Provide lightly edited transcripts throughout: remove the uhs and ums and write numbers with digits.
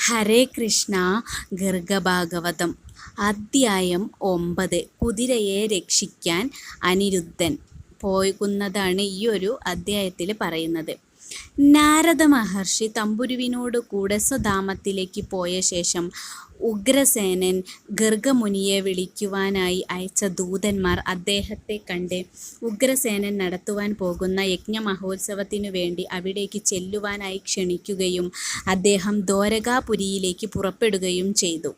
ഹരേ കൃഷ്ണ. ഗർഗഭാഗവതം അധ്യായം 9. കുതിരയെ രക്ഷിക്കാൻ അനിരുദ്ധൻ പോകുന്നതാണ് ഈ ഒരു അധ്യായത്തിൽ പറയുന്നത്. നാരദ മഹർഷി തമ്പുരുവിനോട് കൂടെ സ്വധാമത്തിലേക്ക് പോയ ശേഷം ഉഗ്രസേനൻ ഗർഗമുനിയെ വിളിക്കുവാനായി അയച്ച ദൂതന്മാർ അദ്ദേഹത്തെ കണ്ട് ഉഗ്രസേനൻ നടത്തുവാൻ പോകുന്ന യജ്ഞമഹോത്സവത്തിനു വേണ്ടി അവിടേക്ക് ചെല്ലുവാനായി ക്ഷണിക്കുകയും അദ്ദേഹം ദ്വാരകാപുരിയിലേക്ക് പുറപ്പെടുകയും ചെയ്തു.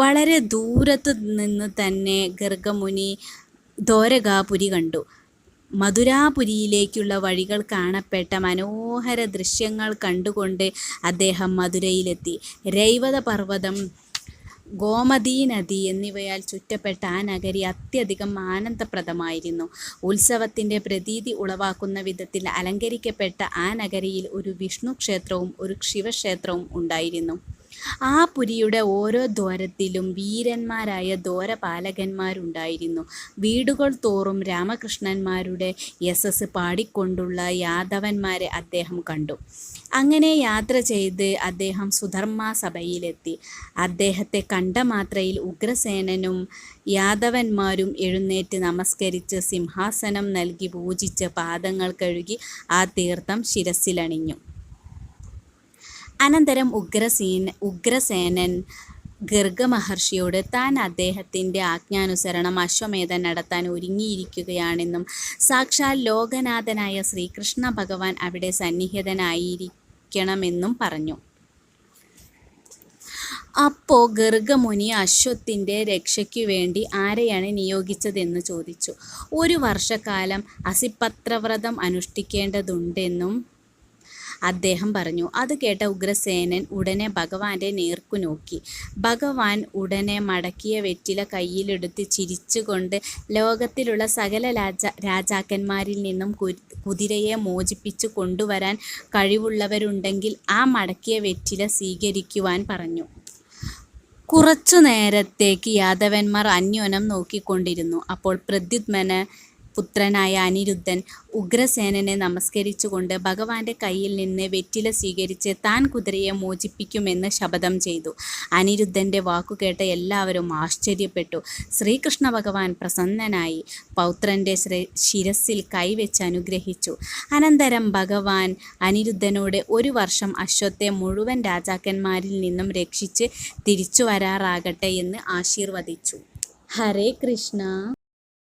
വളരെ ദൂരത്തു നിന്ന് തന്നെ ഗർഗമുനി ദ്വാരകാപുരി കണ്ടു. മധുരാപുരിയിലേക്കുള്ള വഴികൾ കാണപ്പെട്ട മനോഹര ദൃശ്യങ്ങൾ കണ്ടുകൊണ്ട് അദ്ദേഹം മധുരയിലെത്തി. രൈവത പർവ്വതം, ഗോമതീ നദി എന്നിവയാൽ ചുറ്റപ്പെട്ട ആ നഗരി അത്യധികം ആനന്ദപ്രദമായിരുന്നു. ഉത്സവത്തിൻ്റെ പ്രതീതി ഉളവാക്കുന്ന വിധത്തിൽ അലങ്കരിക്കപ്പെട്ട ആ നഗരിയിൽ ഒരു വിഷ്ണു ക്ഷേത്രവും ഒരു ശിവക്ഷേത്രവും ഉണ്ടായിരുന്നു. ആ പുരിയുടെ ഓരോ ദ്വാരത്തിലും വീരന്മാരായ ദ്വാരപാലകന്മാരുണ്ടായിരുന്നു. വീടുകൾ തോറും രാമകൃഷ്ണന്മാരുടെ യശസ് പാടിക്കൊണ്ടുള്ള യാദവന്മാരെ അദ്ദേഹം കണ്ടു. അങ്ങനെ യാത്ര ചെയ്ത് അദ്ദേഹം സുധർമാസഭയിലെത്തി. അദ്ദേഹത്തെ കണ്ട മാത്രയിൽ ഉഗ്രസേനനും യാദവന്മാരും എഴുന്നേറ്റ് നമസ്കരിച്ച് സിംഹാസനം നൽകി പൂജിച്ച് പാദങ്ങൾ കഴുകി ആ തീർത്ഥം ശിരസിലണിഞ്ഞു. അനന്തരം ഉഗ്രസേനൻ ഗർഗമഹർഷിയോട് താൻ അദ്ദേഹത്തിൻ്റെ ആജ്ഞാനുസരണം അശ്വമേധം നടത്താൻ ഒരുങ്ങിയിരിക്കുകയാണെന്നും സാക്ഷാൽ ലോകനാഥനായ ശ്രീകൃഷ്ണ ഭഗവാൻ അവിടെ സന്നിഹിതനായിരിക്കണമെന്നും പറഞ്ഞു. അപ്പോൾ ഗർഗമുനി അശ്വത്തിൻ്റെ രക്ഷയ്ക്കു വേണ്ടി ആരെയാണ് നിയോഗിച്ചതെന്ന് ചോദിച്ചു. 1 വർഷക്കാലം അസിപത്രവ്രതം അനുഷ്ഠിക്കേണ്ടതുണ്ടെന്നും അദ്ദേഹം പറഞ്ഞു. അത് കേട്ട ഉഗ്രസേനൻ ഉടനെ ഭഗവാന്റെ നേർക്കു നോക്കി. ഭഗവാൻ ഉടനെ മടക്കിയ വെറ്റില കയ്യിലെടുത്ത് ചിരിച്ചുകൊണ്ട്, ലോകത്തിലുള്ള സകല രാജാക്കന്മാരിൽ നിന്നും കുതിരയെ മോചിപ്പിച്ചു കൊണ്ടുവരാൻ കഴിവുള്ളവരുണ്ടെങ്കിൽ ആ മടക്കിയ വെറ്റില സ്വീകരിക്കുവാൻ പറഞ്ഞു. കുറച്ചു നേരത്തേക്ക് യാദവന്മാർ അന്യോന്യം നോക്കിക്കൊണ്ടിരുന്നു. അപ്പോൾ പ്രദ്യുമ്ന പുത്രനായ അനിരുദ്ധൻ ഉഗ്രസേനനെ നമസ്കരിച്ചുകൊണ്ട് ഭഗവാന്റെ കയ്യിൽ നിന്ന് വെറ്റില സ്വീകരിച്ച് താൻ കുതിരയെ മോചിപ്പിക്കുമെന്ന് ശപഥം ചെയ്തു. അനിരുദ്ധൻ്റെ വാക്കുകേട്ട എല്ലാവരും ആശ്ചര്യപ്പെട്ടു. ശ്രീകൃഷ്ണ ഭഗവാൻ പ്രസന്നനായി പൗത്രൻ്റെ ശിരസിൽ കൈവച്ച് അനുഗ്രഹിച്ചു. അനന്തരം ഭഗവാൻ അനിരുദ്ധനോട് 1 വർഷം അശ്വത്തെ മുഴുവൻ രാജാക്കന്മാരിൽ നിന്നും രക്ഷിച്ച് തിരിച്ചു വരാറാകട്ടെ എന്ന് ആശീർവദിച്ചു. ഹരേ കൃഷ്ണ.